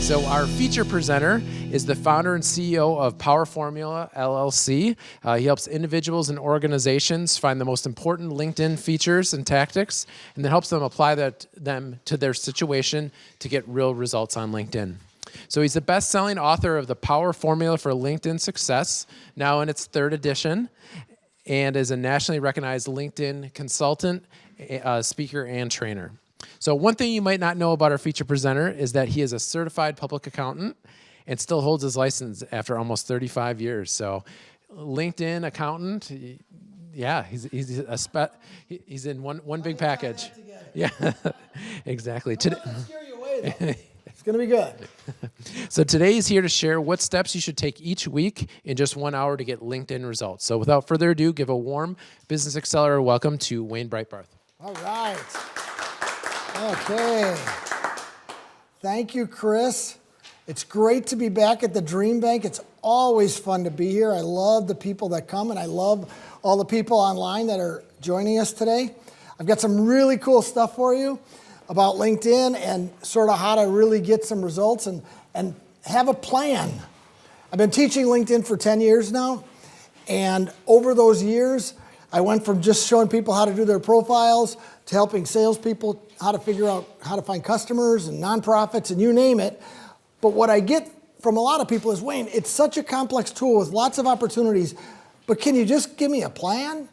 So our feature presenter is the founder and CEO of Power Formula, LLC. He helps individuals and organizations find the most important LinkedIn features and tactics, and then helps them apply them to their situation to get real results on LinkedIn. So he's the best-selling author of The Power Formula for LinkedIn Success, now in its 3rd edition, and is a nationally recognized LinkedIn consultant, speaker, and trainer. So one thing you might not know about our feature presenter is that he is a certified public accountant and still holds his license after almost 35 years. So LinkedIn accountant, yeah, he's in one big package. Yeah, exactly. I'm not going to scare you away, though. It's going to be good. So today he's here to share what steps you should take each week in just 1 hour to get LinkedIn results. So without further ado, give a warm Business Accelerator welcome to Wayne Breitbarth. All right. Okay. Thank you, Chris. It's great to be back at the Dream Bank. It's always fun to be here. I love the people that come, and I love all the people online that are joining us today. I've got some really cool stuff for you about LinkedIn and sort of how to really get some results and have a plan. I've been teaching LinkedIn for 10 years now, and over those years, I went from just showing people how to do their profiles to helping salespeople how to figure out how to find customers and nonprofits and you name it. But what I get from a lot of people is, Wayne, it's such a complex tool with lots of opportunities, but can you just give me a plan?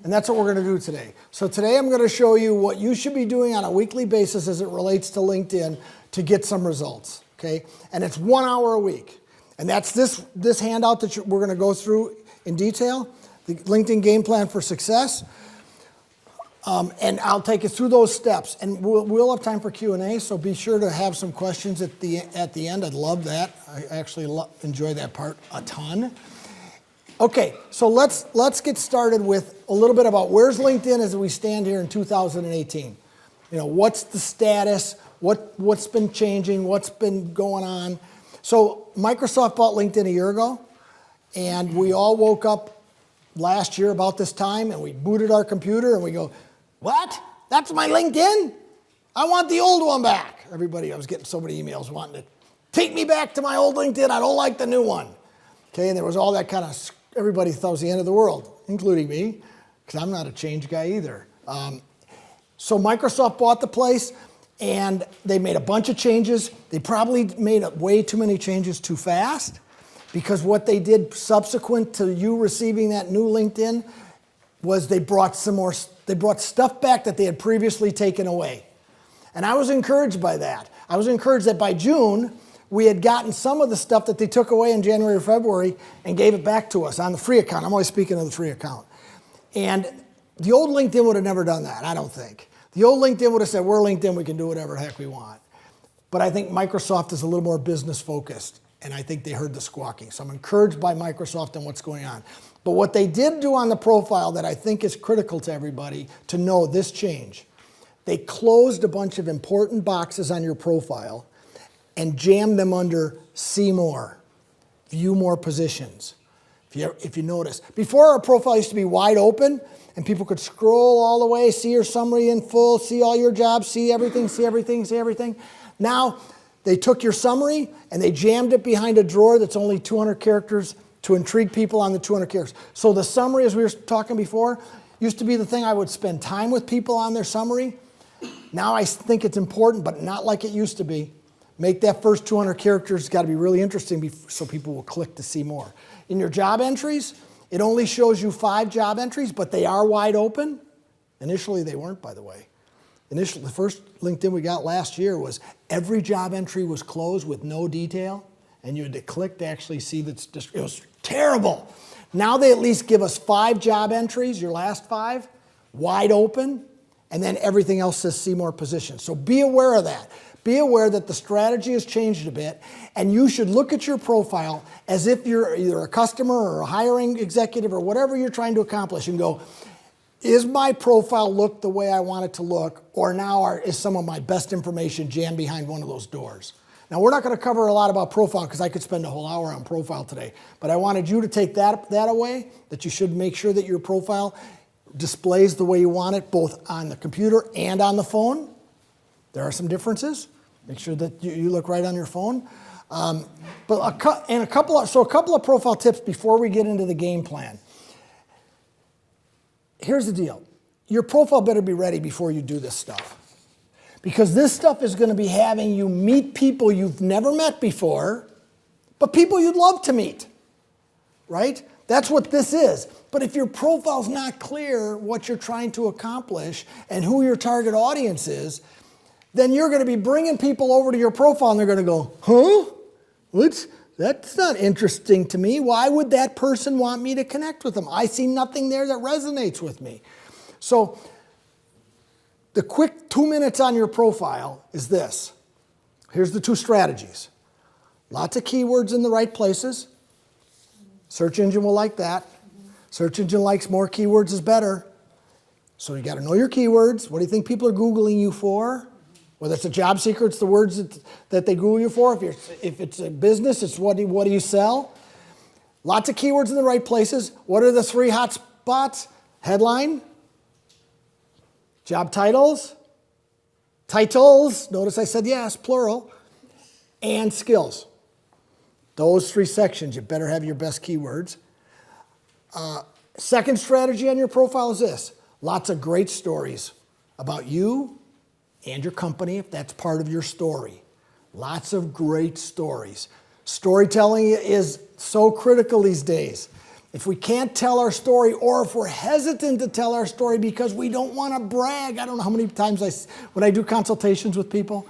And that's what we're going to do today. So today I'm going to show you what you should be doing on a weekly basis as it relates to LinkedIn to get some results, okay? And it's 1 hour a week. And that's this handout that we're going to go through in detail, the LinkedIn Game Plan for Success. And I'll take you through those steps. And we'll have time for Q&A, so be sure to have some questions at the end. I'd love that. I actually enjoy that part a ton. Okay, so let's get started with a little bit about where's LinkedIn as we stand here in 2018. You know, what's the status? What's been changing? What's been going on? So Microsoft bought LinkedIn a year ago, and we all woke up last year about this time, and we booted our computer, and we go, what? That's my LinkedIn? I want the old one back. I was getting so many emails wanting to take me back to my old LinkedIn. I don't like the new one. Okay, and there was all that kind of, everybody thought it was the end of the world, including me, because I'm not a change guy either. So Microsoft bought the place, and they made a bunch of changes. They probably made way too many changes too fast, because what they did subsequent to you receiving that new LinkedIn was they brought stuff back that they had previously taken away. And I was encouraged by that. I was encouraged that by June, we had gotten some of the stuff that they took away in January or February and gave it back to us on the free account. I'm always speaking of the free account. And the old LinkedIn would have never done that, I don't think. The old LinkedIn would have said, we're LinkedIn, we can do whatever the heck we want. But I think Microsoft is a little more business focused, and I think they heard the squawking. So I'm encouraged by Microsoft and what's going on. But what they did do on the profile that I think is critical to everybody to know this change, they closed a bunch of important boxes on your profile and jammed them under See More, View More Positions. If you notice. Before, our profile used to be wide open, and people could scroll all the way, see your summary in full, see all your jobs, see everything, see everything, see everything. Now, they took your summary and they jammed it behind a drawer that's only 200 characters to intrigue people on the 200 characters. So the summary, as we were talking before, used to be the thing I would spend time with people on their summary. Now I think it's important, but not like it used to be. Make that first 200 characters, got to be really interesting so people will click to see more. In your job entries, it only shows you 5 job entries, but they are wide open. Initially, they weren't, by the way. Initially, the first LinkedIn we got last year was every job entry was closed with no detail, and you had to click to actually see that it was terrible. Now they at least give us 5 job entries, your last 5, wide open, and then everything else says see more positions. So be aware of that. Be aware that the strategy has changed a bit, and you should look at your profile as if you're either a customer or a hiring executive or whatever you're trying to accomplish and go, is my profile look the way I want it to look, or now is some of my best information jammed behind one of those doors? Now, we're not going to cover a lot about profile because I could spend a whole hour on profile today, but I wanted you to take that away, that you should make sure that your profile displays the way you want it, both on the computer and on the phone. There are some differences. Make sure that you look right on your phone. But a couple of profile tips before we get into the game plan. Here's the deal. Your profile better be ready before you do this stuff. Because this stuff is going to be having you meet people you've never met before, but people you'd love to meet, right? That's what this is. But if your profile's not clear what you're trying to accomplish and who your target audience is, then you're going to be bringing people over to your profile and they're going to go, huh? That's not interesting to me. Why would that person want me to connect with them? I see nothing there that resonates with me. So the quick 2 minutes on your profile is this. Here's the 2 strategies. Lots of keywords in the right places. Search engine will like that. Search engine likes more keywords is better. So you got to know your keywords. What do you think people are Googling you for? Whether it's a job seeker, it's the words that they Google you for. If it's a business, it's what do you sell? Lots of keywords in the right places. What are the 3 hot spots? Headline, job titles, notice I said yes, plural, and skills. Those 3 sections, you better have your best keywords. Second strategy on your profile is this. Lots of great stories about you and your company, if that's part of your story. Lots of great stories. Storytelling is so critical these days. If we can't tell our story, or if we're hesitant to tell our story because we don't want to brag, I don't know how many times when I do consultations with people,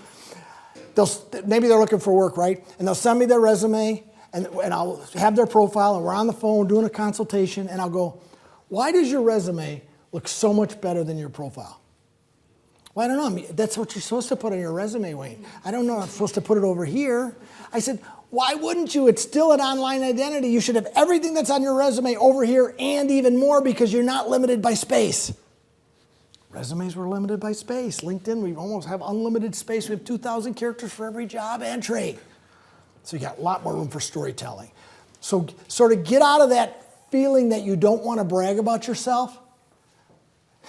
maybe they're looking for work, right? And they'll send me their resume, and I'll have their profile, and we're on the phone doing a consultation, and I'll go, why does your resume look so much better than your profile? Well, I don't know. I mean, that's what you're supposed to put on your resume, Wayne. I don't know. I'm supposed to put it over here. I said, why wouldn't you? It's still an online identity. You should have everything that's on your resume over here and even more because you're not limited by space. Resumes were limited by space. LinkedIn, we almost have unlimited space. We have 2,000 characters for every job entry. So you got a lot more room for storytelling. So sort of get out of that feeling that you don't want to brag about yourself.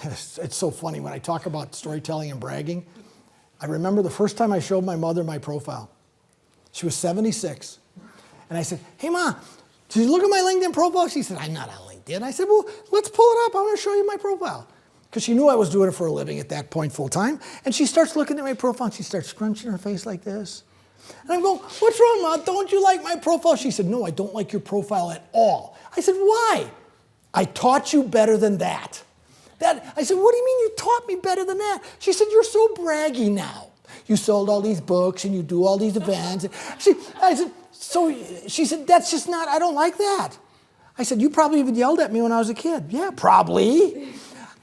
It's so funny when I talk about storytelling and bragging. I remember the first time I showed my mother my profile. She was 76. And I said, hey, Ma, did you look at my LinkedIn profile? She said, I'm not on LinkedIn. I said, well, let's pull it up. I want to show you my profile. Because she knew I was doing it for a living at that point full time. And she starts looking at my profile and she starts scrunching her face like this. And I'm going, what's wrong, Ma? Don't you like my profile? She said, no, I don't like your profile at all. I said, why? I taught you better than that. I said, what do you mean you taught me better than that? She said, you're so braggy now. You sold all these books and you do all these events. She said, that's just not, I don't like that. I said, you probably even yelled at me when I was a kid. Yeah, probably.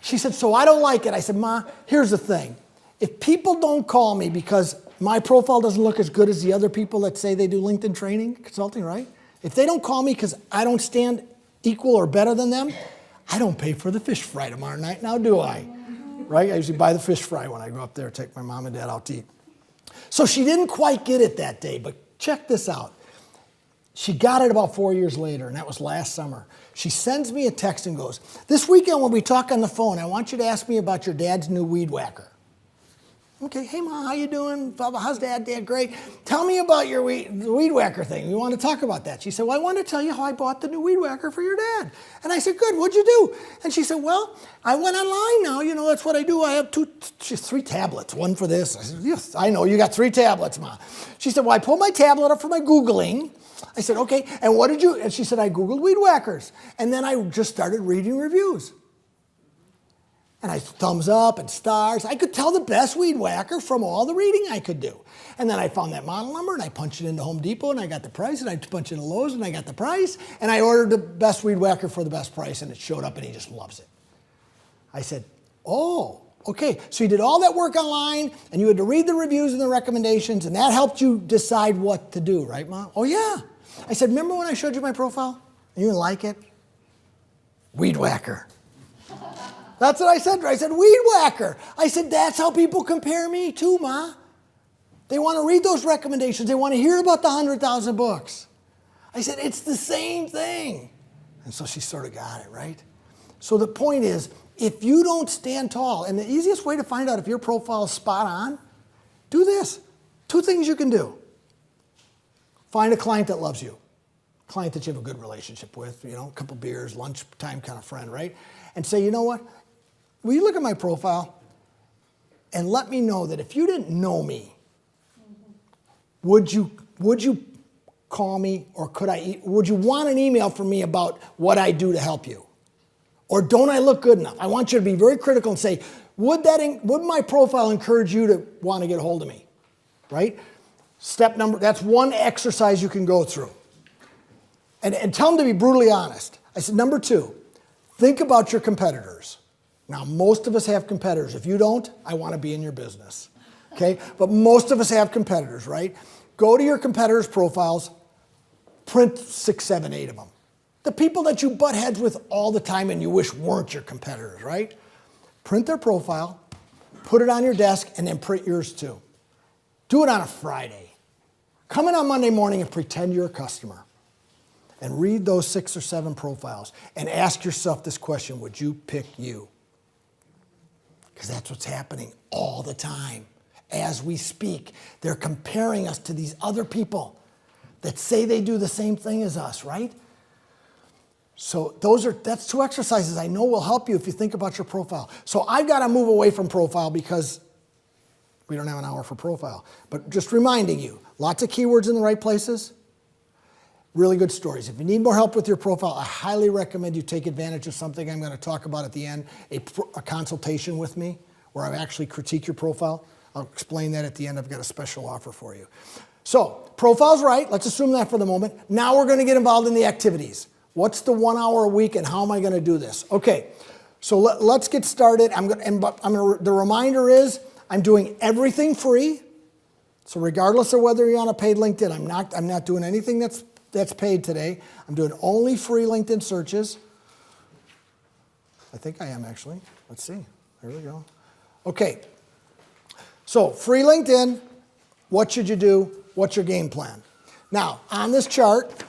She said, so I don't like it. I said, Ma, here's the thing. If people don't call me because my profile doesn't look as good as the other people that say they do LinkedIn training, consulting, right? If they don't call me because I don't stand equal or better than them, I don't pay for the fish fry tomorrow night, now do I? Right? I usually buy the fish fry when I go up there, take my mom and dad out to eat. So she didn't quite get it that day, but check this out. She got it about 4 years later, and that was last summer. She sends me a text and goes, this weekend when we talk on the phone, I want you to ask me about your dad's new weed whacker. Okay, hey, Ma, how you doing? How's Dad? Dad, great. Tell me about your weed whacker thing. We want to talk about that. She said, well, I want to tell you how I bought the new weed whacker for your dad. And I said, good, what'd you do? And she said, well, I went online now. You know, that's what I do. I have 3 tablets, one for this. I said, yes, I know, you got 3 tablets, Ma. She said, well, I pulled my tablet up for my Googling. I said, okay, and what did you? And she said, I Googled weed whackers. And then I just started reading reviews. And I thumbs up and stars. I could tell the best weed whacker from all the reading I could do. And then I found that model number and I punched it into Home Depot and I got the price, and I punched it into Lowe's and I got the price, and I ordered the best weed whacker for the best price, and it showed up and he just loves it. I said, oh, okay. So you did all that work online and you had to read the reviews and the recommendations, and that helped you decide what to do, right, Mom? Oh, yeah. I said, remember when I showed you my profile and you didn't like it? Weed whacker. That's what I said. I said, weed whacker. I said, that's how people compare me too, Ma. They want to read those recommendations. They want to hear about the 100,000 books. I said, it's the same thing. And so she sort of got it, right? So the point is, if you don't stand tall, and the easiest way to find out if your profile is spot on, do this. Two things you can do. Find a client that loves you. A client that you have a good relationship with, a couple beers, lunchtime kind of friend, right? And say, you know what? Will you look at my profile and let me know that if you didn't know me, would you call me, or would you want an email from me about what I do to help you? Or don't I look good enough? I want you to be very critical and say, would my profile encourage you to want to get a hold of me? Right? That's one exercise you can go through. And tell them to be brutally honest. I said, number 2, think about your competitors. Now, most of us have competitors. If you don't, I want to be in your business. Okay? But most of us have competitors, right? Go to your competitors' profiles, print 6, 7, 8 of them. The people that you butt heads with all the time and you wish weren't your competitors, right? Print their profile, put it on your desk, and then print yours too. Do it on a Friday. Come in on Monday morning and pretend you're a customer. And read those 6 or 7 profiles and ask yourself this question: would you pick you? Because that's what's happening all the time. As we speak, they're comparing us to these other people that say they do the same thing as us, right? So that's 2 exercises I know will help you if you think about your profile. So I've got to move away from profile because we don't have an hour for profile. But just reminding you, lots of keywords in the right places, really good stories. If you need more help with your profile, I highly recommend you take advantage of something I'm going to talk about at the end, a consultation with me where I actually critique your profile. I'll explain that at the end. I've got a special offer for you. So profile's right. Let's assume that for the moment. Now we're going to get involved in the activities. What's the 1 hour a week and how am I going to do this? Okay, so let's get started. The reminder is I'm doing everything free. So regardless of whether you're on a paid LinkedIn, I'm not doing anything that's paid today. I'm doing only free LinkedIn searches. I think I am actually. Let's see. There we go. Okay. So free LinkedIn. What should you do? What's your game plan? Now, on this chart,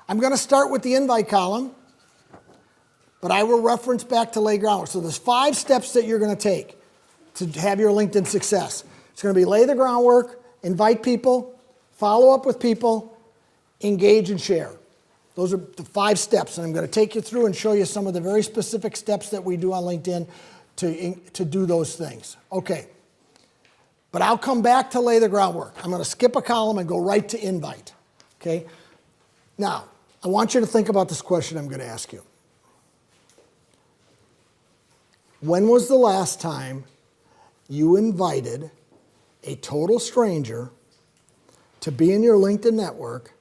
I'm going to start with the invite column, but I will reference back to lay groundwork. So there's 5 steps that you're going to take to have your LinkedIn success. It's going to be lay the groundwork, invite people, follow up with people, engage and share. Those are the 5 steps, and I'm going to take you through and show you some of the very specific steps that we do on LinkedIn to do those things. Okay. But I'll come back to lay the groundwork. I'm going to skip a column and go right to invite. Okay? Now, I want you to think about this question I'm going to ask you. When was the last time you invited a total stranger to be in your LinkedIn network,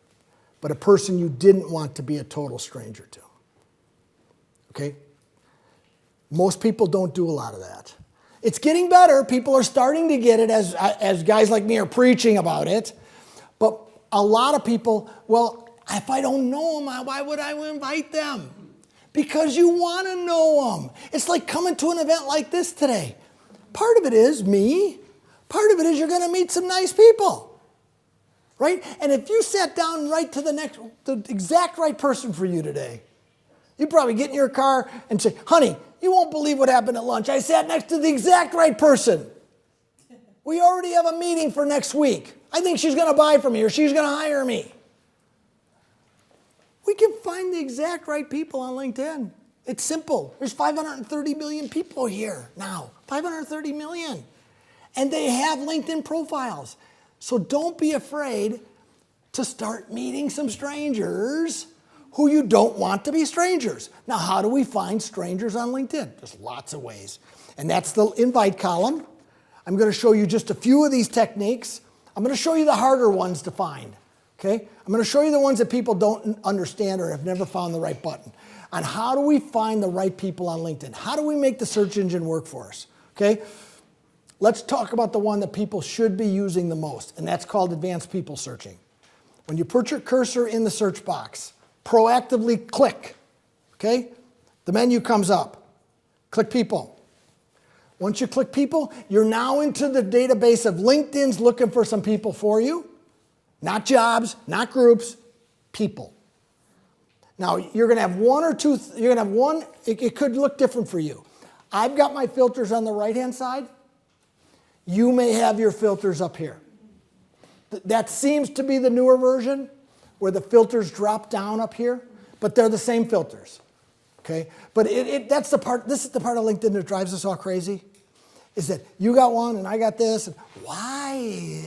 but a person you didn't want to be a total stranger to? Okay? Most people don't do a lot of that. It's getting better. People are starting to get it as guys like me are preaching about it. But a lot of people, well, if I don't know them, why would I invite them? Because you want to know them. It's like coming to an event like this today. Part of it is me. Part of it is you're going to meet some nice people. Right? And if you sat down right to the exact right person for you today, you'd probably get in your car and say, honey, you won't believe what happened at lunch. I sat next to the exact right person. We already have a meeting for next week. I think she's going to buy from me or she's going to hire me. We can find the exact right people on LinkedIn. It's simple. There's 530 million people here now. 530 million. And they have LinkedIn profiles. So don't be afraid to start meeting some strangers who you don't want to be strangers. Now, how do we find strangers on LinkedIn? There's lots of ways. And that's the invite column. I'm going to show you just a few of these techniques. I'm going to show you the harder ones to find. Okay? I'm going to show you the ones that people don't understand or have never found the right button. On how do we find the right people on LinkedIn? How do we make the search engine work for us? Okay? Let's talk about the one that people should be using the most, and that's called advanced people searching. When you put your cursor in the search box, proactively click. Okay? The menu comes up. Click people. Once you click people, you're now into the database of LinkedIn's looking for some people for you. Not jobs, not groups, people. Now, you're going to have one or two, you're going to have one, it could look different for you. I've got my filters on the right-hand side. You may have your filters up here. That seems to be the newer version where the filters drop down up here, but they're the same filters. Okay? But that's the part, this is the part of LinkedIn that drives us all crazy, is that you got one and I got this. And why?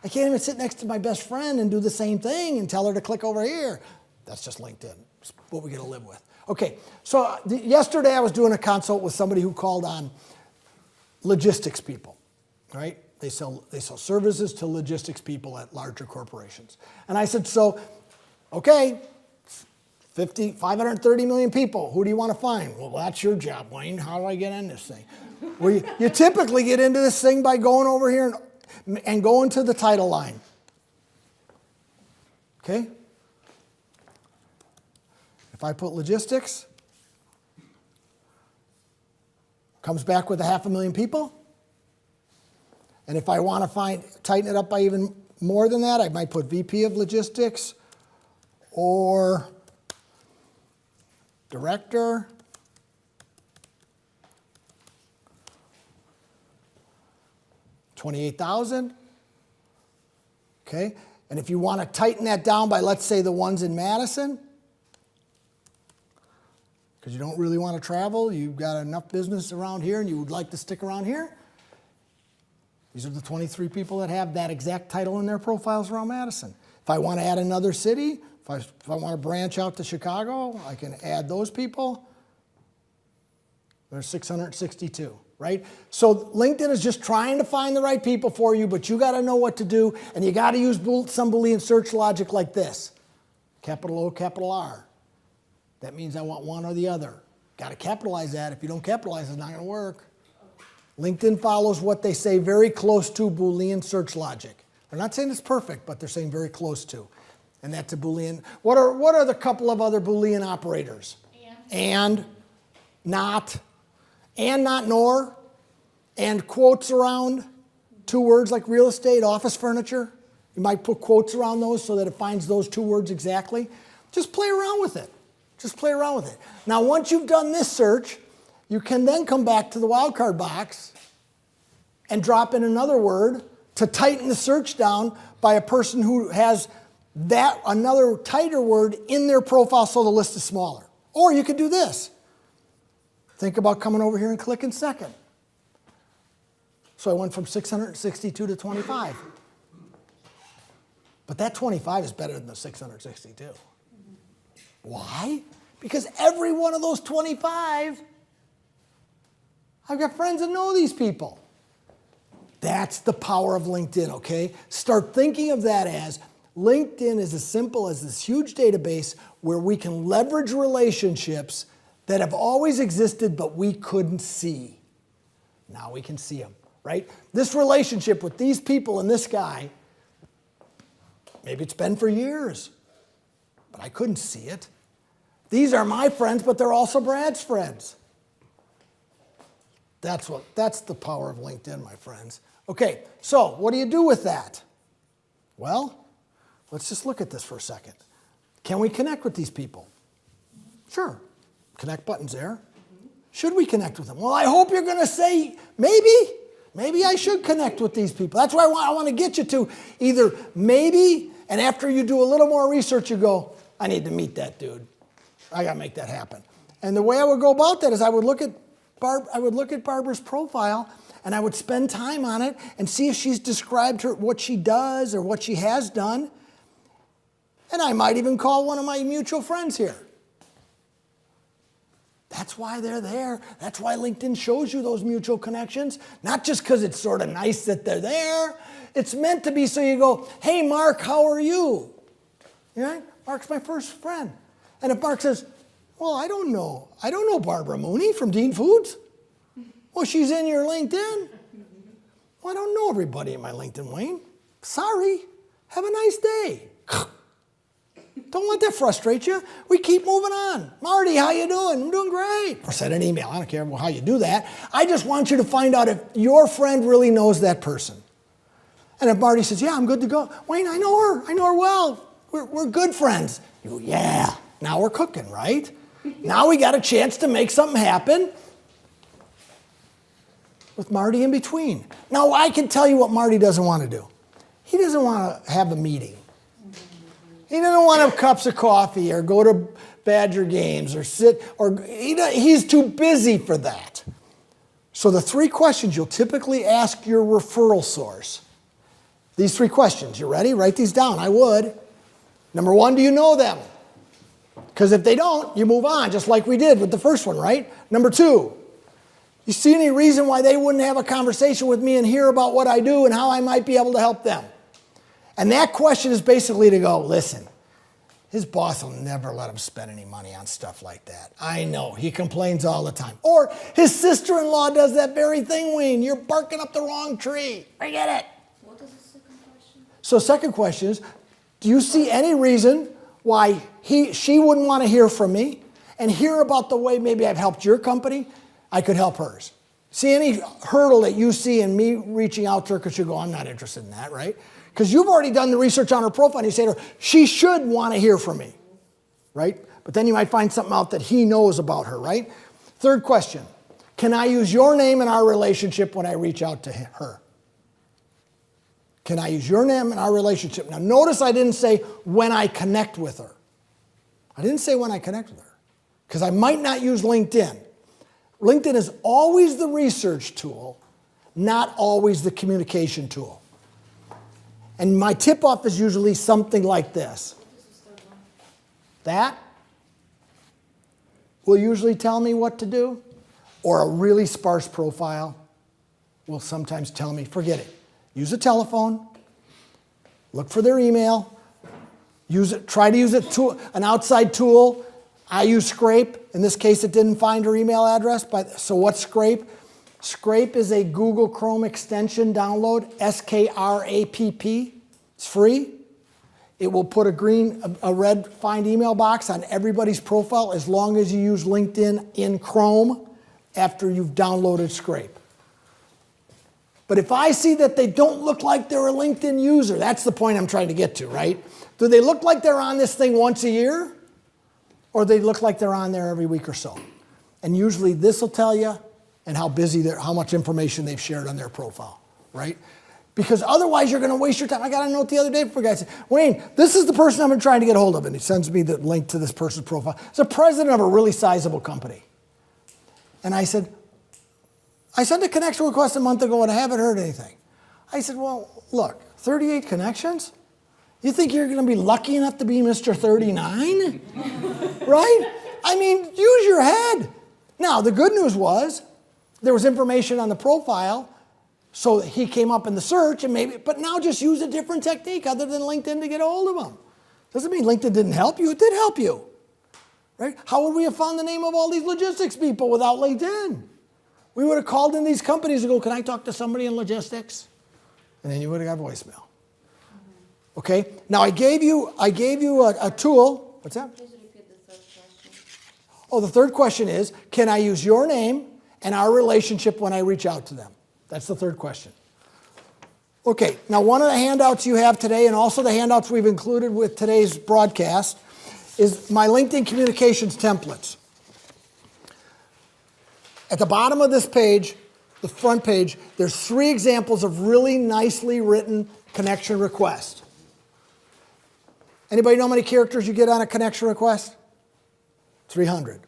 I can't even sit next to my best friend and do the same thing and tell her to click over here. That's just LinkedIn. It's what we get to live with. Okay, so yesterday I was doing a consult with somebody who called on logistics people, right? They sell services to logistics people at larger corporations. And I said, so, okay, 530 million people. Who do you want to find? Well, that's your job, Wayne. How do I get in this thing? Well, you typically get into this thing by going over here and going to the title line. Okay? If I put logistics, comes back with 500,000 people. And if I want to tighten it up by even more than that, I might put VP of Logistics or Director. $28,000. Okay? And if you want to tighten that down by, let's say, the ones in Madison, because you don't really want to travel, you've got enough business around here and you would like to stick around here, these are the 23 people that have that exact title in their profiles around Madison. If I want to add another city, if I want to branch out to Chicago, I can add those people. There's 662, right? So LinkedIn is just trying to find the right people for you, but you got to know what to do, and you got to use some Boolean search logic like this. Capital O, capital R. That means I want one or the other. Got to capitalize that. If you don't capitalize it, it's not going to work. LinkedIn follows what they say very close to Boolean search logic. They're not saying it's perfect, but they're saying very close to. And that's a Boolean. What are the couple of other Boolean operators? And, not nor, and quotes around two words like real estate, office furniture. You might put quotes around those so that it finds those two words exactly. Just play around with it. Just play around with it. Now, once you've done this search, you can then come back to the wildcard box and drop in another word to tighten the search down by a person who has that another tighter word in their profile so the list is smaller. Or you could do this. Think about coming over here and clicking second. So I went from 662 to 25. But that 25 is better than the 662. Why? Because every one of those 25, I've got friends that know these people. That's the power of LinkedIn, okay? Start thinking of that as LinkedIn is as simple as this huge database where we can leverage relationships that have always existed but we couldn't see. Now we can see them, right? This relationship with these people and this guy, maybe it's been for years, but I couldn't see it. These are my friends, but they're also Brad's friends. That's the power of LinkedIn, my friends. Okay, so what do you do with that? Well, let's just look at this for a second. Can we connect with these people? Sure. Connect button's there. Should we connect with them? Well, I hope you're going to say maybe. Maybe I should connect with these people. That's why I want to get you to either maybe, and after you do a little more research, you go, I need to meet that dude. I got to make that happen. And the way I would go about that is I would look at Barbara's profile and I would spend time on it and see if she's described what she does or what she has done. And I might even call one of my mutual friends here. That's why they're there. That's why LinkedIn shows you those mutual connections. Not just because it's sort of nice that they're there. It's meant to be so you go, hey, Mark, how are you? Right? Mark's my first friend. And if Mark says, well, I don't know Barbara Mooney from Dean Foods. Well, she's in your LinkedIn. Well, I don't know everybody in my LinkedIn, Wayne. Sorry. Have a nice day. Don't let that frustrate you. We keep moving on. Marty, how you doing? I'm doing great. Or send an email. I don't care how you do that. I just want you to find out if your friend really knows that person. And if Marty says, yeah, I'm good to go. Wayne, I know her. I know her well. We're good friends. You go, yeah. Now we're cooking, right? Now we got a chance to make something happen with Marty in between. Now I can tell you what Marty doesn't want to do. He he doesn't want to have a meeting. He doesn't want to have cups of coffee or go to Badger games or sit, or he's too busy for that. So the 3 questions you'll typically ask your referral source. These 3 questions, you ready? Write these down, I would. Number 1, do you know them? Because if they don't, you move on, just like we did with the first one, right? Number 2, you see any reason why they wouldn't have a conversation with me and hear about what I do and how I might be able to help them? And that question is basically to go, listen, his boss will never let him spend any money on stuff like that. I know, he complains all the time. Or his sister-in-law does that very thing, Wayne. You're barking up the wrong tree. Forget it. What is the second question? So second question is, do you see any reason why she wouldn't want to hear from me and hear about the way maybe I've helped your company? I could help hers. See any hurdle that you see in me reaching out to her because you go, I'm not interested in that, right? Because you've already done the research on her profile and you say to her, she should want to hear from me, right? But then you might find something out that he knows about her, right? Third question, can I use your name in our relationship when I reach out to her? Can I use your name in our relationship? Now notice I didn't say when I connect with her. I didn't say when I connect with her because I might not use LinkedIn. LinkedIn is always the research tool, not always the communication tool. And my tip-off is usually something like this. That will usually tell me what to do, or a really sparse profile will sometimes tell me, forget it. Use a telephone, look for their email, use it, try to use it to an outside tool. I use Scrape. In this case, it didn't find her email address. So what's Scrape? Scrape is a Google Chrome extension download, SKRAPP. It's free. It will put a red find email box on everybody's profile as long as you use LinkedIn in Chrome after you've downloaded Scrape. But if I see that they don't look like they're a LinkedIn user, that's the point I'm trying to get to, right? Do they look like they're on this thing once a year? Or they look like they're on there every week or so? And usually this will tell you and how busy they're, how much information they've shared on their profile, right? Because otherwise you're going to waste your time. I got a note the other day from a guy said, Wayne, this is the person I've been trying to get a hold of. And he sends me the link to this person's profile. It's a president of a really sizable company. And I said, I sent a connection request a month ago and I haven't heard anything. I said, well, look, 38 connections? You think you're going to be lucky enough to be Mr. 39? Right? I mean, use your head. Now, the good news was there was information on the profile, so he came up in the search, and maybe, but now just use a different technique other than LinkedIn to get a hold of him. Doesn't mean LinkedIn didn't help you. It did help you. Right? How would we have found the name of all these logistics people without LinkedIn? We would have called in these companies and go, can I talk to somebody in logistics? And then you would have got voicemail. Okay? Now I gave you a tool. What's that? Please repeat the third question. Oh, the third question is, can I use your name and our relationship when I reach out to them? That's the third question. Okay, now one of the handouts you have today, and also the handouts we've included with today's broadcast, is my LinkedIn communications templates. At the bottom of this page, the front page, there's 3 examples of really nicely written connection requests. Anybody know how many characters you get on a connection request? 300.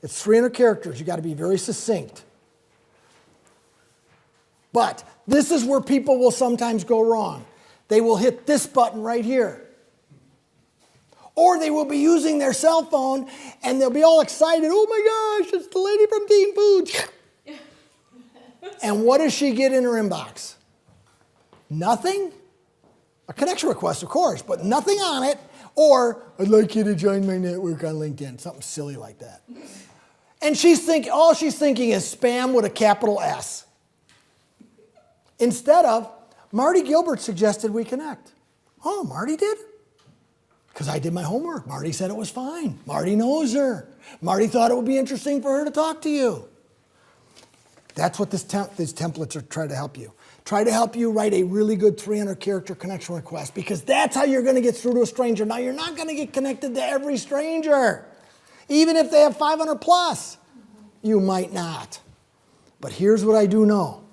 It's 300 characters. You got to be very succinct. But this is where people will sometimes go wrong. They will hit this button right here. Or they will be using their cell phone and they'll be all excited. Oh my gosh, it's the lady from Teen Foods. And what does she get in her inbox? Nothing? A connection request, of course, but nothing on it. Or, I'd like you to join my network on LinkedIn. Something silly like that. And all she's thinking is spam with a capital S. Instead of, Marty Gilbert suggested we connect. Oh, Marty did? Because I did my homework. Marty said it was fine. Marty knows her. Marty thought it would be interesting for her to talk to you. That's what these templates are trying to help you. Try to help you write a really good 300-character connection request, because that's how you're going to get through to a stranger. Now, you're not going to get connected to every stranger. Even if they have 500 plus, you might not. But here's what I do know.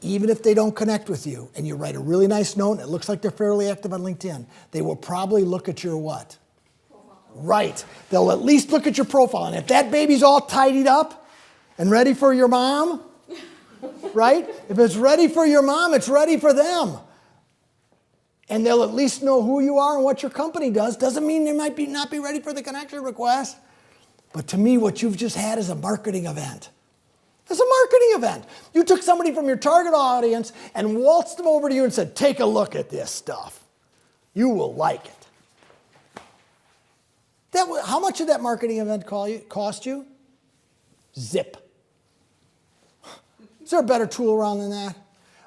even if they don't connect with you, and you write a really nice note, and it looks like they're fairly active on LinkedIn, they will probably look at your what? Right. They'll at least look at your profile. And if that baby's all tidied up and ready for your mom, right? If it's ready for your mom, it's ready for them. And they'll at least know who you are and what your company does. Doesn't mean they might not be ready for the connection request. But to me, what you've just had is a marketing event. It's a marketing event. You took somebody from your target audience and waltzed them over to you and said, take a look at this stuff. You will like it. How much did that marketing event cost you? Zip. Is there a better tool around than that?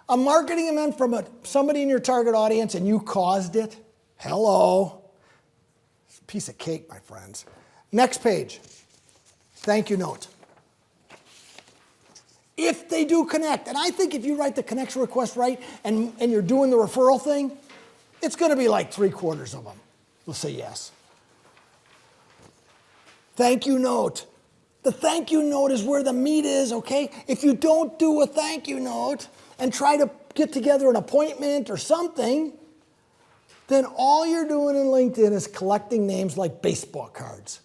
A marketing event from somebody in your target audience and you caused it? Hello. It's a piece of cake, my friends. Next page. Thank you note. If they do connect, and I think if you write the connection request right and you're doing the referral thing, it's going to be like 3/4 of them will say yes. Thank you note. The thank you note is where the meat is, okay? If you don't do a thank you note and try to get together an appointment or something, then all you're doing in LinkedIn is collecting names like baseball cards.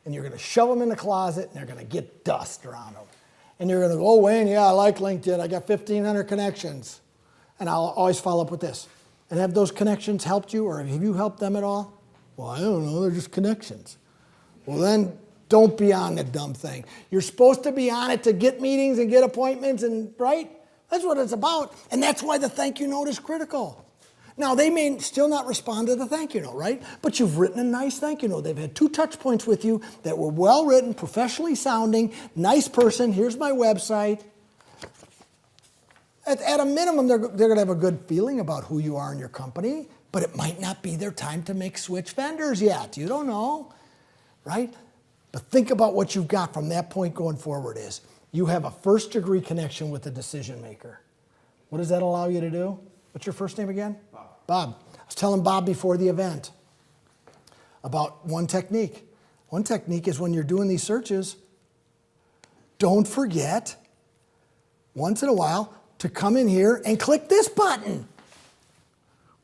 And you're going to shove them in the closet and they're going to get dust around them. And you're going to go, oh, Wayne, yeah, I like LinkedIn. I got 1,500 connections. And I'll always follow up with this. And have those connections helped you, or have you helped them at all? Well, I don't know. They're just connections. Well, then don't be on the dumb thing. You're supposed to be on it to get meetings and get appointments, and right? That's what it's about. And that's why the thank you note is critical. Now, they may still not respond to the thank you note, right? But you've written a nice thank you note. They've had 2 touch points with you that were well written, professionally sounding, nice person. Here's my website. At a minimum, they're going to have a good feeling about who you are in your company, but it might not be their time to make switch vendors yet. You don't know, right? But think about what you've got from that point going forward is you have a first-degree connection with the decision maker. What does that allow you to do? What's your first name again? Bob. I was telling Bob before the event about one technique. One technique is when you're doing these searches, don't forget, once in a while, to come in here and click this button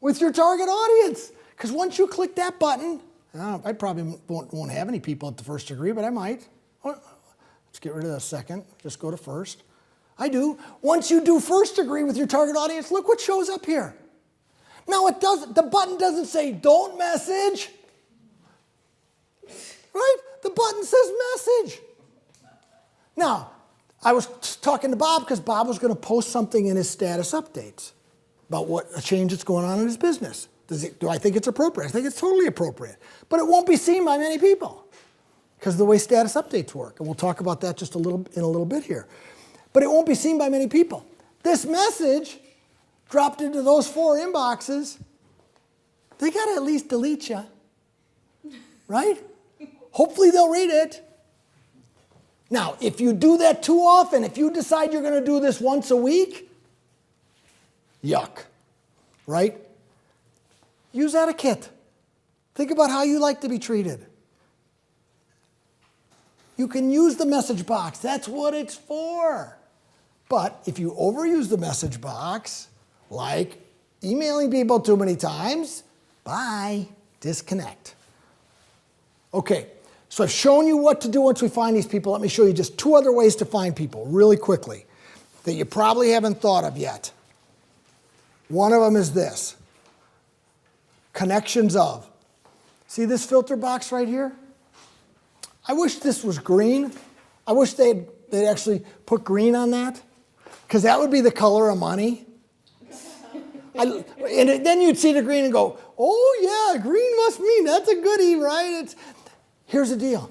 with your target audience. Because once you click that button, I probably won't have any people at the first degree, but I might. Let's get rid of that second. Just go to first. I do. Once you do first degree with your target audience, look what shows up here. Now the button doesn't say don't message. Right? The button says message. Now, I was talking to Bob because Bob was going to post something in his status updates about what a change that's going on in his business. Do I think it's appropriate? I think it's totally appropriate. But it won't be seen by many people because of the way status updates work. And we'll talk about that just in a little bit here. But it won't be seen by many people. This message dropped into those 4 inboxes. They got to at least delete you, right? Hopefully they'll read it. Now, if you do that too often, if you decide you're going to do this once a week, yuck, right? Use etiquette. Think about how you like to be treated. You can use the message box. That's what it's for. But if you overuse the message box, like emailing people too many times, bye, disconnect. Okay, so I've shown you what to do once we find these people. Let me show you just 2 other ways to find people really quickly that you probably haven't thought of yet. One of them is this. Connections of. See this filter box right here? I wish this was green. I wish they'd actually put green on that because that would be the color of money. And then you'd see the green and go, oh yeah, green must mean that's a goodie, right? Here's the deal.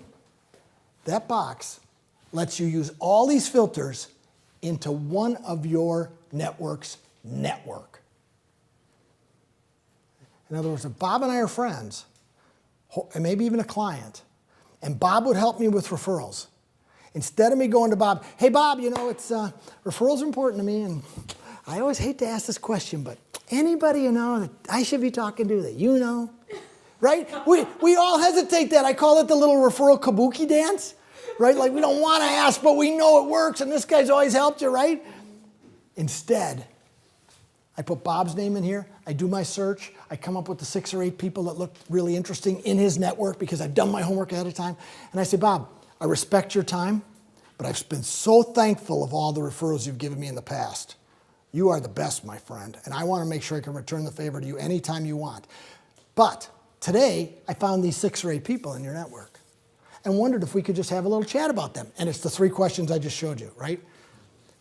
That box lets you use all these filters into one of your network's network. In other words, if Bob and I are friends, and maybe even a client, and Bob would help me with referrals, instead of me going to Bob, hey Bob, you know, referrals are important to me, and I always hate to ask this question, but anybody you know that I should be talking to that you know? Right? We all hesitate that. I call it the little referral kabuki dance, right? Like we don't want to ask, but we know it works, and this guy's always helped you, right? Instead, I put Bob's name in here. I do my search. I come up with the 6 or 8 people that look really interesting in his network because I've done my homework ahead of time. And I say, Bob, I respect your time, but I've been so thankful of all the referrals you've given me in the past. You are the best, my friend, and I want to make sure I can return the favor to you anytime you want. But today, I found these 6 or 8 people in your network and wondered if we could just have a little chat about them. And it's the 3 questions I just showed you, right?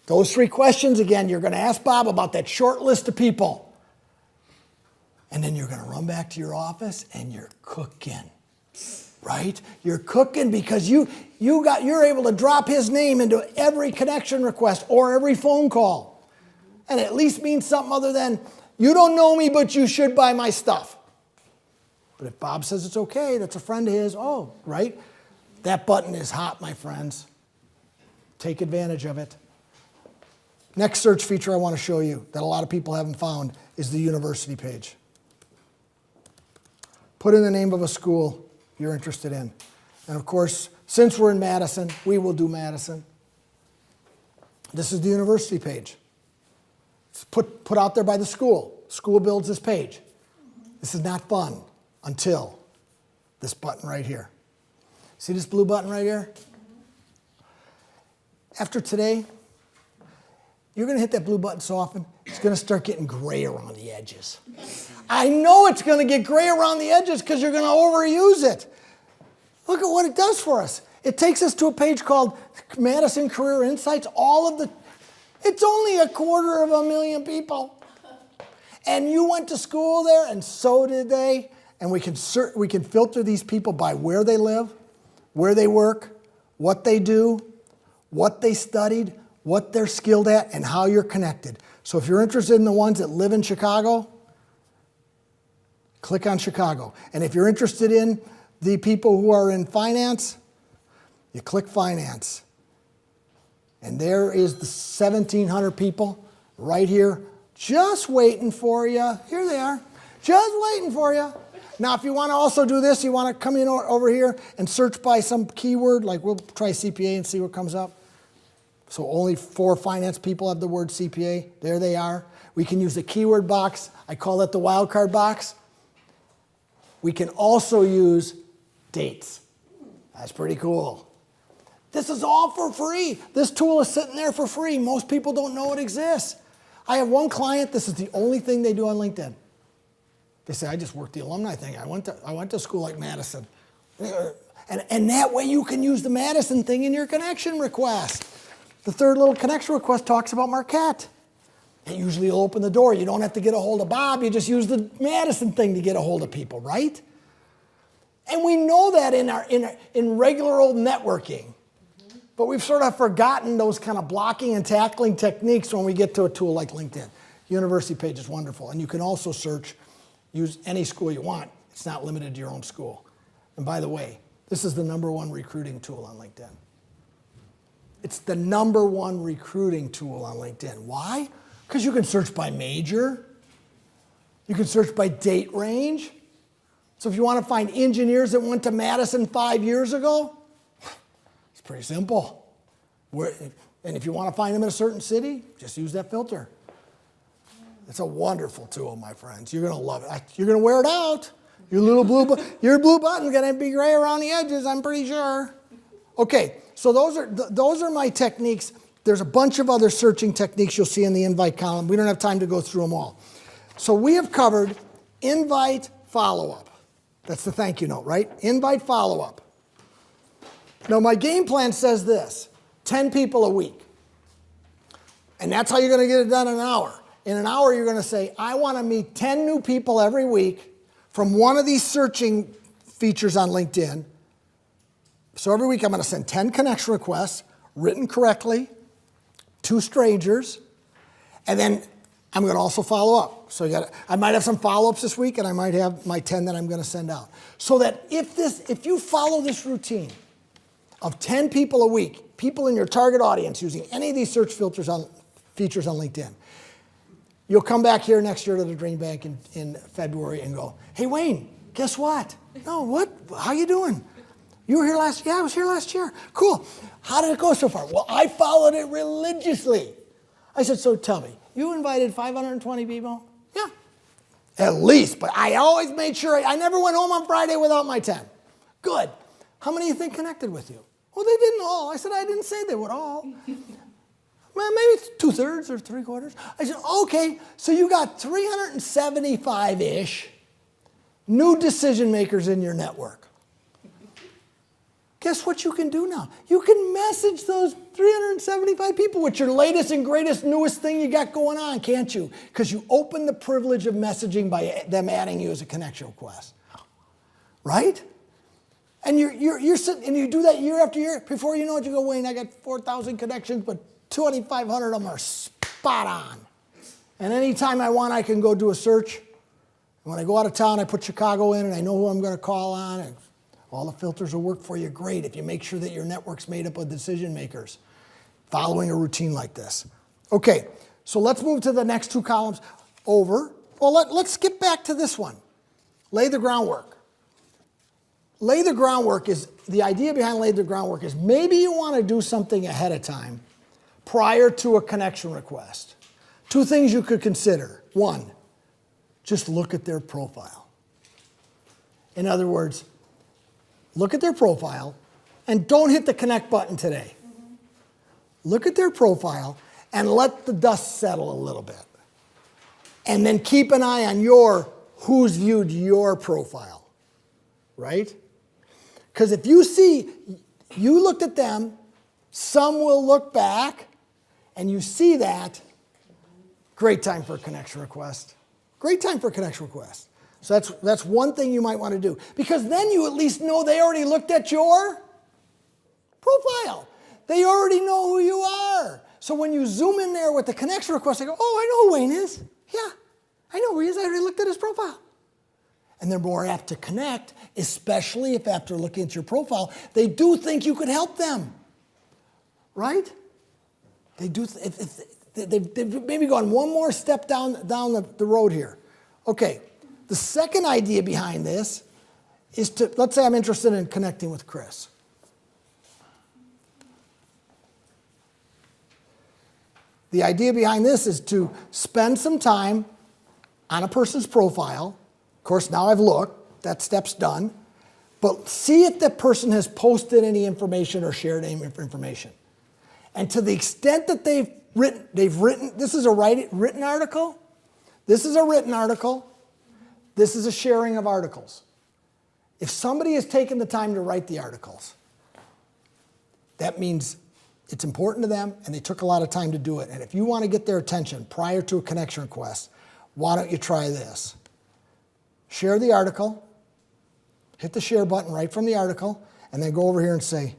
Those 3 questions, again, you're going to ask Bob about that short list of people. And then you're going to run back to your office and you're cooking, right? You're cooking because you're able to drop his name into every connection request or every phone call. And it at least means something other than, you don't know me, but you should buy my stuff. But if Bob says it's okay, that's a friend of his, oh, right? That button is hot, my friends. Take advantage of it. Next search feature I want to show you that a lot of people haven't found is the university page. Put in the name of a school you're interested in. And of course, since we're in Madison, we will do Madison. This is the university page. It's put out there by the school. School builds this page. This is not fun until this button right here. See this blue button right here? After today, you're going to hit that blue button so often, it's going to start getting gray around the edges. I know it's going to get gray around the edges because you're going to overuse it. Look at what it does for us. It takes us to a page called Madison Career Insights. It's only 250,000 people. And you went to school there, and so did they. And we can filter these people by where they live, where they work, what they do, what they studied, what they're skilled at, and how you're connected. So if you're interested in the ones that live in Chicago, click on Chicago. And if you're interested in the people who are in finance, you click finance. And there is the 1,700 people right here just waiting for you. Here they are, just waiting for you. Now, if you want to also do this, you want to come in over here and search by some keyword, like we'll try CPA and see what comes up. So only 4 finance people have the word CPA. There they are. We can use the keyword box. I call it the wildcard box. We can also use dates. That's pretty cool. This is all for free. This tool is sitting there for free. Most people don't know it exists. I have one client, this is the only thing they do on LinkedIn. They say, I just worked the alumni thing. I went to school like Madison. And that way you can use the Madison thing in your connection request. The third little connection request talks about Marquette. It usually will open the door. You don't have to get a hold of Bob. You just use the Madison thing to get a hold of people, right? And we know that in regular old networking. But we've sort of forgotten those kind of blocking and tackling techniques when we get to a tool like LinkedIn. University page is wonderful. And you can also use any school you want. It's not limited to your own school. And by the way, this is the #1 recruiting tool on LinkedIn. It's the #1 recruiting tool on LinkedIn. Why? Because you can search by major. You can search by date range. So if you want to find engineers that went to Madison 5 years ago, it's pretty simple. And if you want to find them in a certain city, just use that filter. It's a wonderful tool, my friends. You're going to love it. You're going to wear it out. Your blue button's going to be gray around the edges, I'm pretty sure. Okay, so those are my techniques. There's a bunch of other searching techniques you'll see in the invite column. We don't have time to go through them all. So we have covered invite follow-up. That's the thank you note, right? Invite follow-up. Now my game plan says this, 10 people a week. And that's how you're going to get it done in an hour. In an hour, you're going to say, I want to meet 10 new people every week from one of these searching features on LinkedIn. So every week I'm going to send 10 connection requests, written correctly, to strangers, and then I'm going to also follow up. So I might have some follow-ups this week, and I might have my 10 that I'm going to send out. So that if you follow this routine of 10 people a week, people in your target audience using any of these search features on LinkedIn, you'll come back here next year to the Dream Bank in February and go, hey, Wayne, guess what? No, what? How you doing? You were here last year? Yeah, I was here last year. Cool. How did it go so far? Well, I followed it religiously. I said, so tell me, you invited 520 people? Yeah. At least, but I always made sure, I never went home on Friday without my 10. Good. How many do you think connected with you? Well, they didn't all. I said, I didn't say they would all. Well, maybe it's 2/3 or 3/4. I said, okay, so you got 375-ish new decision makers in your network. Guess what you can do now? You can message those 375 people with your latest and greatest, newest thing you got going on, can't you? Because you open the privilege of messaging by them adding you as a connection request. Right? And you're sitting, and you do that year after year. Before you know it, you go, Wayne, I got 4,000 connections, but 2,500 of them are spot on. And anytime I want, I can go do a search. When I go out of town, I put Chicago in, and I know who I'm going to call on. And all the filters will work for you great if you make sure that your network's made up of decision makers following a routine like this. Okay, so let's move to the next two columns over. Well, let's skip back to this one. Lay the groundwork. Lay the groundwork is, the idea behind lay the groundwork is maybe you want to do something ahead of time prior to a connection request. Two things you could consider. One, just look at their profile. In other words, look at their profile and don't hit the connect button today. Look at their profile and let the dust settle a little bit. And then keep an eye on who's viewed your profile, right? Because if you see, you looked at them, some will look back, and you see that, great time for a connection request. Great time for a connection request. So that's one thing you might want to do. Because then you at least know they already looked at your profile. They already know who you are. So when you zoom in there with the connection request, they go, oh, I know who Wayne is. Yeah, I know who he is. I already looked at his profile. And they're more apt to connect, especially if after looking at your profile, they do think you could help them. Right? They do. They've maybe gone one more step down the road here. Okay. The second idea behind this is to, let's say I'm interested in connecting with Chris. The idea behind this is to spend some time on a person's profile. Of course, now I've looked, that step's done. But see if that person has posted any information or shared any information. And to the extent that they've written, this is a written article, this is a written article, this is a sharing of articles. If somebody has taken the time to write the articles, that means it's important to them and they took a lot of time to do it. And if you want to get their attention prior to a connection request, why don't you try this? Share the article, hit the share button right from the article, and then go over here and say,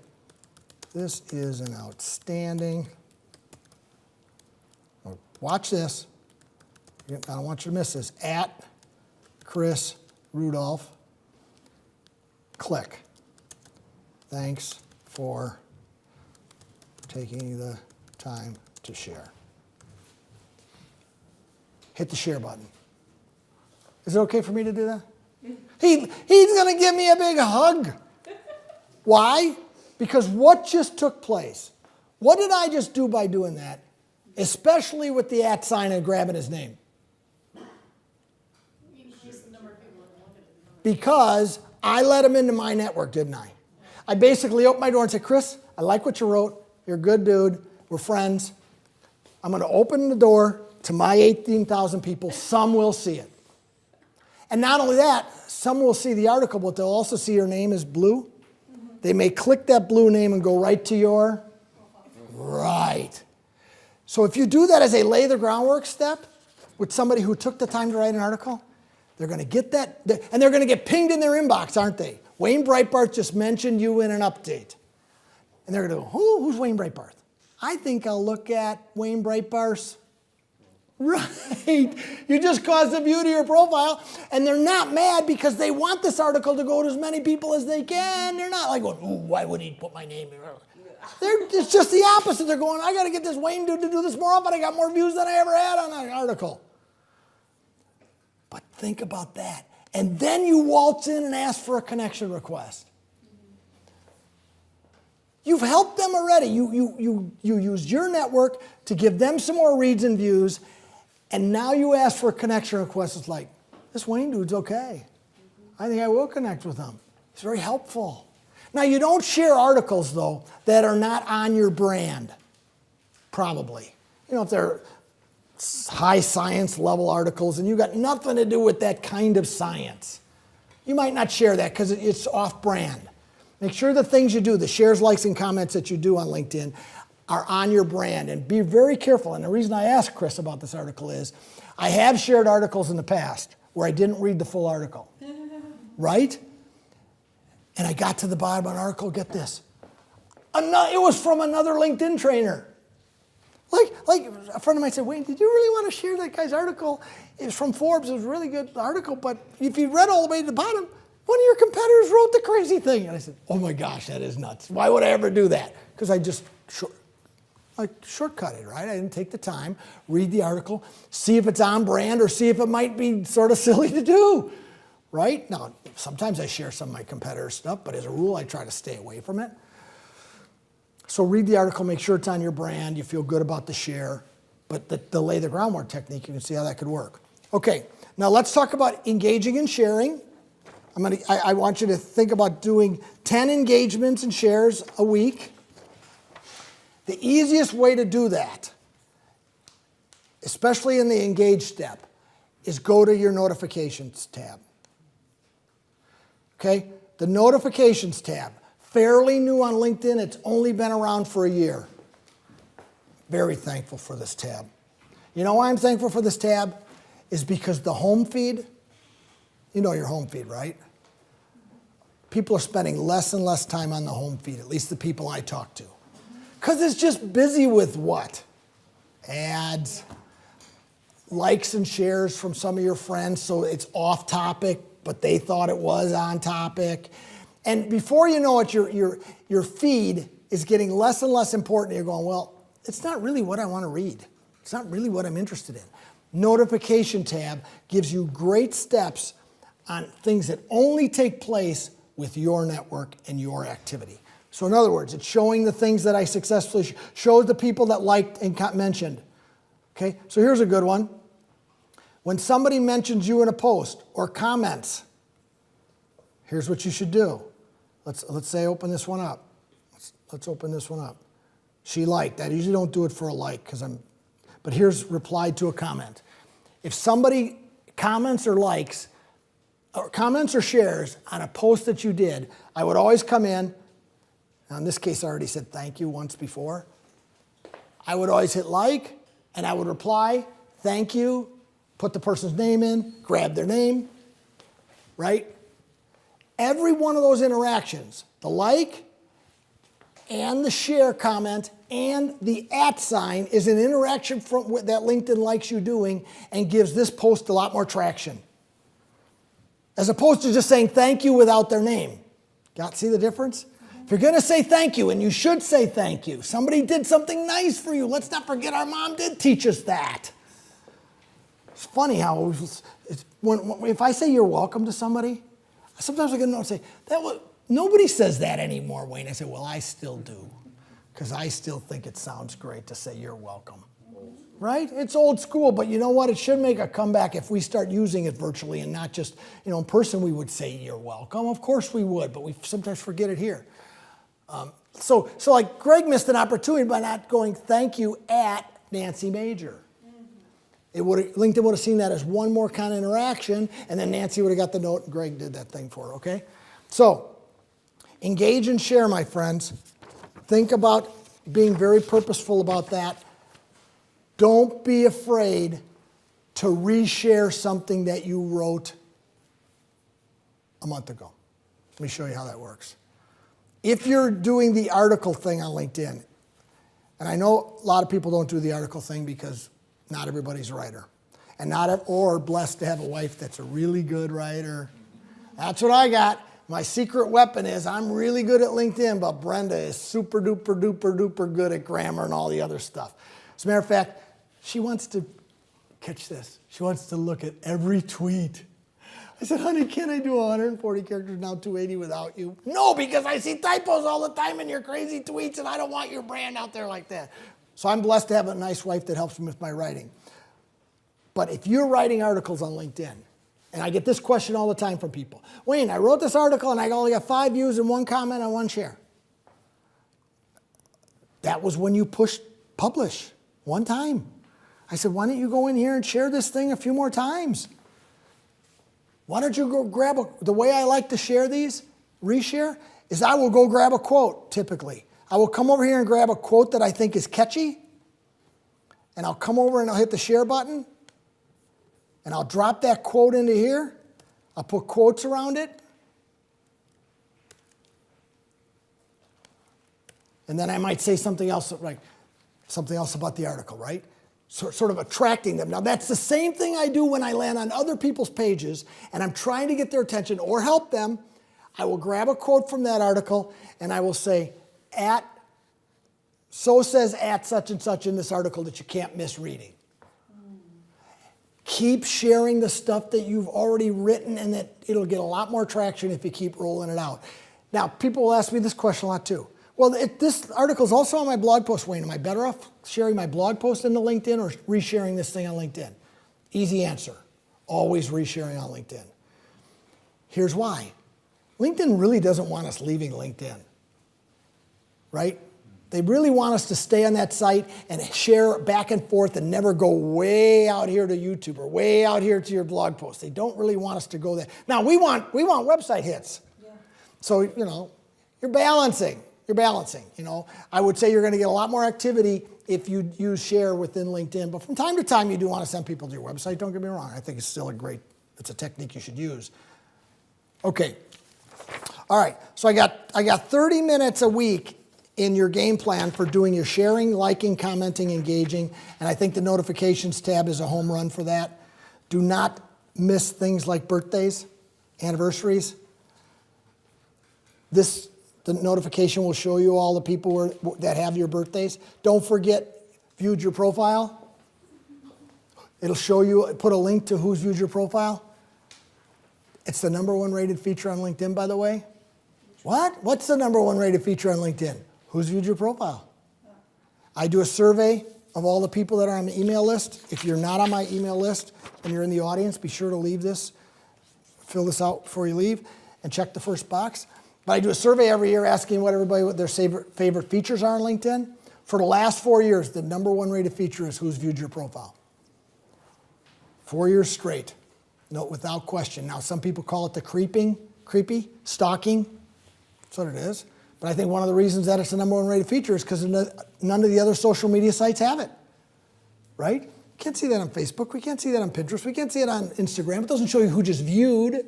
this is an outstanding, watch this, I don't want you to miss this, @ Chris Rudolph, click. Thanks for taking the time to share. Hit the share button. Is it okay for me to do that? He's going to give me a big hug. Why? Because what just took place? What did I just do by doing that? Especially with the @ sign and grabbing his name. Because I let him into my network, didn't I? I basically opened my door and said, Chris, I like what you wrote. You're a good dude. We're friends. I'm going to open the door to my 18,000 people. Some will see it. And not only that, some will see the article, but they'll also see your name is blue. Mm-hmm. They may click that blue name and go right to your... Right. So if you do that as a lay the groundwork step with somebody who took the time to write an article, they're going to get that, and they're going to get pinged in their inbox, aren't they? Wayne Breitbarth just mentioned you in an update. And they're going to go, who's Wayne Breitbarth? I think I'll look at Wayne Breitbarth's. Right. You just caused the view to your profile, and they're not mad because they want this article to go to as many people as they can. They're not like going, ooh, why would he put my name in? It's just the opposite. They're going, I got to get this Wayne dude to do this more often. I got more views than I ever had on an article. But think about that. And then you waltz in and ask for a connection request. You've helped them already. You used your network to give them some more reads and views, and now you ask for a connection request. It's like, this Wayne dude's okay. I think I will connect with him. He's very helpful. Now, you don't share articles, though, that are not on your brand, probably. You know, if they're high science level articles and you've got nothing to do with that kind of science, you might not share that because it's off brand. Make sure the things you do, the shares, likes, and comments that you do on LinkedIn are on your brand. And be very careful. And the reason I asked Chris about this article is I have shared articles in the past where I didn't read the full article. Right? And I got to the bottom of an article, get this. It was from another LinkedIn trainer. Like a friend of mine said, Wayne, did you really want to share that guy's article? It was from Forbes. It was a really good article. But if you read all the way to the bottom, one of your competitors wrote the crazy thing. And I said, oh my gosh, that is nuts. Why would I ever do that? Because I just shortcut it, right? I didn't take the time, read the article, see if it's on brand or see if it might be sort of silly to do, right? Now, sometimes I share some of my competitors' stuff, but as a rule, I try to stay away from it. So read the article, make sure it's on your brand, you feel good about the share, but the lay the groundwork technique, you can see how that could work. Okay, now let's talk about engaging and sharing. I want you to think about doing 10 engagements and shares a week. The easiest way to do that, especially in the engage step, is go to your notifications tab. Okay, the notifications tab, fairly new on LinkedIn, it's only been around for a year. Very thankful for this tab. You know why I'm thankful for this tab? Is because the home feed, you know your home feed, right? People are spending less and less time on the home feed, at least the people I talk to. Because it's just busy with what? Ads, likes and shares from some of your friends, so it's off topic, but they thought it was on topic. And before you know it, your feed is getting less and less important. You're going, well, it's not really what I want to read. It's not really what I'm interested in. Notification tab gives you great steps on things that only take place with your network and your activity. So in other words, it's showing the things that I successfully showed the people that liked and mentioned. Okay, so here's a good one. When somebody mentions you in a post or comments, here's what you should do. Let's say open this one up. Let's open this one up. She liked. I usually don't do it for a like but here's replied to a comment. If somebody comments or likes, or comments or shares on a post that you did, I would always come in. Now in this case, I already said thank you once before. I would always hit like, and I would reply, thank you, put the person's name in, grab their name, right? Every one of those interactions, the like and the share comment and the @ is an interaction from that LinkedIn likes you doing and gives this post a lot more traction. As opposed to just saying thank you without their name. See the difference? If you're going to say thank you, and you should say thank you, somebody did something nice for you. Let's not forget our mom did teach us that. It's funny how if I say you're welcome to somebody, sometimes I get a note and say, nobody says that anymore, Wayne. I say, well, I still do, because I still think it sounds great to say you're welcome. Right? It's old school, but you know what? It should make a comeback if we start using it virtually and not just, in person we would say you're welcome. Of course we would, but we sometimes forget it here. So like Greg missed an opportunity by not going thank you at Nancy Major. LinkedIn would have seen that as one more kind of interaction, and then Nancy would have got the note and Greg did that thing for her, okay? So engage and share, my friends. Think about being very purposeful about that. Don't be afraid to reshare something that you wrote a month ago. Let me show you how that works. If you're doing the article thing on LinkedIn, and I know a lot of people don't do the article thing because not everybody's a writer, and or blessed to have a wife that's a really good writer. That's what I got. My secret weapon is I'm really good at LinkedIn, but Brenda is super duper duper duper good at grammar and all the other stuff. As a matter of fact, she wants to, catch this, she wants to look at every tweet. I said, honey, can I do 140 characters now 280 without you? No, because I see typos all the time in your crazy tweets, and I don't want your brand out there like that. So I'm blessed to have a nice wife that helps me with my writing. But if you're writing articles on LinkedIn, and I get this question all the time from people, Wayne, I wrote this article and I only got 5 views and 1 comment and 1 share. That was when you pushed publish 1 time. I said, why don't you go in here and share this thing a few more times? Why don't you go grab the way I like to share these, reshare, is I will go grab a quote, typically. I will come over here and grab a quote that I think is catchy, and I'll come over and I'll hit the share button, and I'll drop that quote into here. I'll put quotes around it. And then I might say something else, like something else about the article, right? Sort of attracting them. Now, that's the same thing I do when I land on other people's pages and I'm trying to get their attention or help them. I will grab a quote from that article and I will say, so says at such and such in this article that you can't miss reading. Keep sharing the stuff that you've already written, and that it'll get a lot more traction if you keep rolling it out. Now, people will ask me this question a lot too. Well, this article is also on my blog post, Wayne. Am I better off sharing my blog post into LinkedIn or resharing this thing on LinkedIn? Easy answer. Always resharing on LinkedIn. Here's why. LinkedIn really doesn't want us leaving LinkedIn, right? They really want us to stay on that site and share back and forth and never go way out here to YouTube or way out here to your blog post. They don't really want us to go there. Now, we want website hits. Yeah. So, you're balancing. I would say you're going to get a lot more activity if you use share within LinkedIn. But from time to time, you do want to send people to your website. Don't get me wrong. I think it's still it's a technique you should use. Okay. All right. So I got 30 minutes a week in your game plan for doing your sharing, liking, commenting, engaging. And I think the notifications tab is a home run for that. Do not miss things like birthdays, anniversaries. The notification will show you all the people that have your birthdays. Don't forget, viewed your profile. It'll show you, put a link to who's viewed your profile. It's the #1 rated feature on LinkedIn, by the way. What? What's the #1 rated feature on LinkedIn? Who's viewed your profile? I do a survey of all the people that are on the email list. If you're not on my email list and you're in the audience, be sure to leave this, fill this out before you leave, and check the first box. But I do a survey every year asking what their favorite features are on LinkedIn. For the last 4 years, the #1 rated feature is who's viewed your profile. 4 years straight, no, without question. Now, some people call it the creepy, stalking. That's what it is. But I think one of the reasons that it's the #1 rated feature is because none of the other social media sites have it, right? You can't see that on Facebook. We can't see that on Pinterest. We can't see it on Instagram. It doesn't show you who just viewed.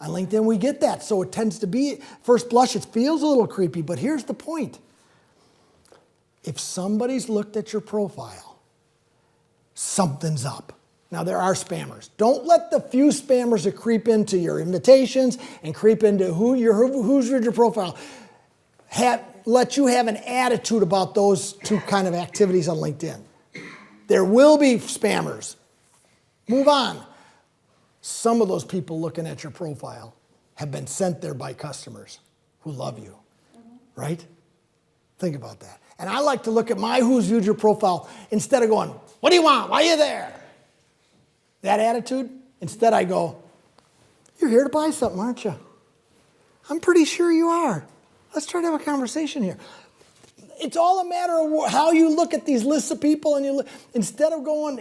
On LinkedIn, we get that. So it tends to be, first blush, it feels a little creepy. But here's the point. If somebody's looked at your profile, something's up. Now, there are spammers. Don't let the few spammers that creep into your invitations and creep into who's viewed your profile let you have an attitude about those two kind of activities on LinkedIn. There will be spammers. Move on. Some of those people looking at your profile have been sent there by customers who love you, right? Think about that. And I like to look at my who's viewed your profile instead of going, what do you want? Why are you there? That attitude. Instead I go, you're here to buy something, aren't you? I'm pretty sure you are. Let's try to have a conversation here. It's all a matter of how you look at these lists of people, and instead of going,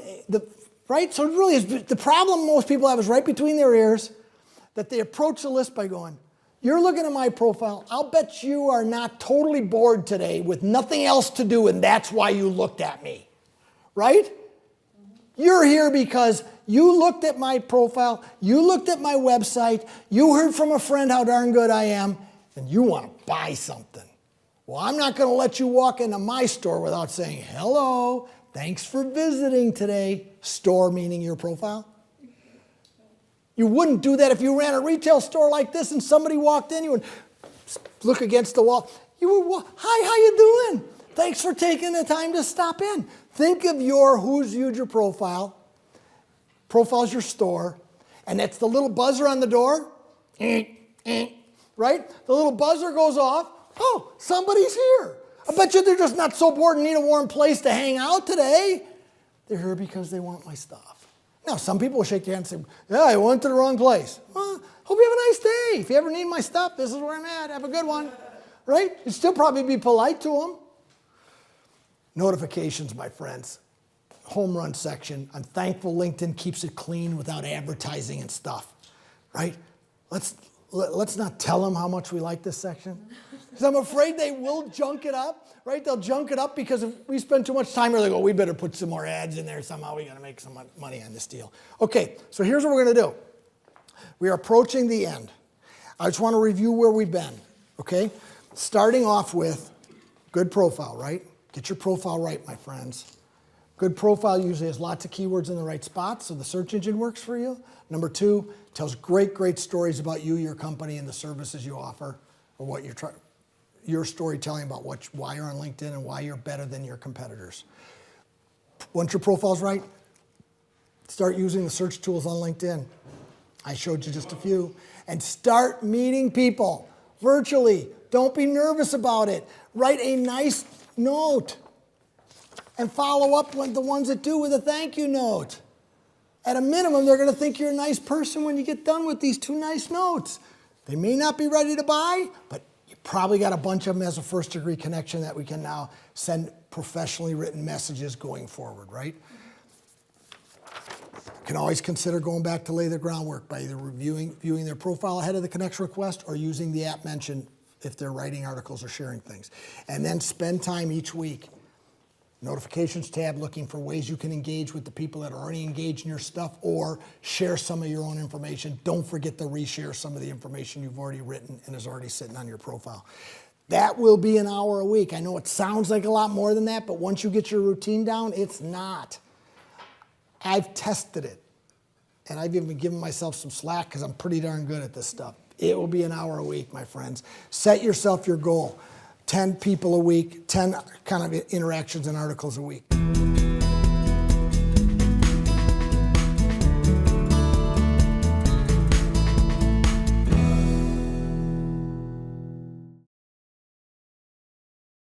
right? So it really is, the problem most people have is right between their ears, that they approach the list by going, you're looking at my profile. I'll bet you are not totally bored today with nothing else to do, and that's why you looked at me, right? You're here because you looked at my profile, you looked at my website, you heard from a friend how darn good I am, and you want to buy something. Well, I'm not going to let you walk into my store without saying, hello, thanks for visiting today. Store meaning your profile. You wouldn't do that if you ran a retail store like this and somebody walked in, you would look against the wall. You would, hi, how you doing? Thanks for taking the time to stop in. Think of who's viewed your profile. Profile's your store. And that's the little buzzer on the door. Right? The little buzzer goes off. Oh, somebody's here. I bet you they're just not so bored and need a warm place to hang out today. They're here because they want my stuff. Now, some people will shake your hand and say, yeah, I went to the wrong place. Well, hope you have a nice day. If you ever need my stuff, this is where I'm at. Have a good one. Right? You'd still probably be polite to them. Notifications, my friends. Home run section. I'm thankful LinkedIn keeps it clean without advertising and stuff. Right? Let's not tell them how much we like this section. Because I'm afraid they will junk it up, right? They'll junk it up because if we spend too much time here, they go, we better put some more ads in there somehow. We got to make some money on this deal. Okay, so here's what we're going to do. We are approaching the end. I just want to review where we've been, okay? Starting off with good profile, right? Get your profile right, my friends. Good profile usually has lots of keywords in the right spots, so the search engine works for you. Number 2, tells great stories about you, your company, and the services you offer, or what you're trying. Your storytelling about why you're on LinkedIn and why you're better than your competitors. Once your profile's right, start using the search tools on LinkedIn. I showed you just a few. And start meeting people virtually. Don't be nervous about it. Write a nice note. And follow up with the ones that do with a thank you note. At a minimum, they're going to think you're a nice person when you get done with these 2 nice notes. They may not be ready to buy, but you probably got a bunch of them as a first-degree connection that we can now send professionally written messages going forward, right? You can always consider going back to lay the groundwork by either viewing their profile ahead of the connection request or using the app mentioned if they're writing articles or sharing things. And then spend time each week. Notifications tab, looking for ways you can engage with the people that are already engaged in your stuff or share some of your own information. Don't forget to reshare some of the information you've already written and is already sitting on your profile. That will be an hour a week. I know it sounds like a lot more than that, but once you get your routine down, it's not. I've tested it, and I've even given myself some slack because I'm pretty darn good at this stuff. It will be an hour a week, my friends. Set yourself your goal. 10 people a week, 10 kind of interactions and articles a week.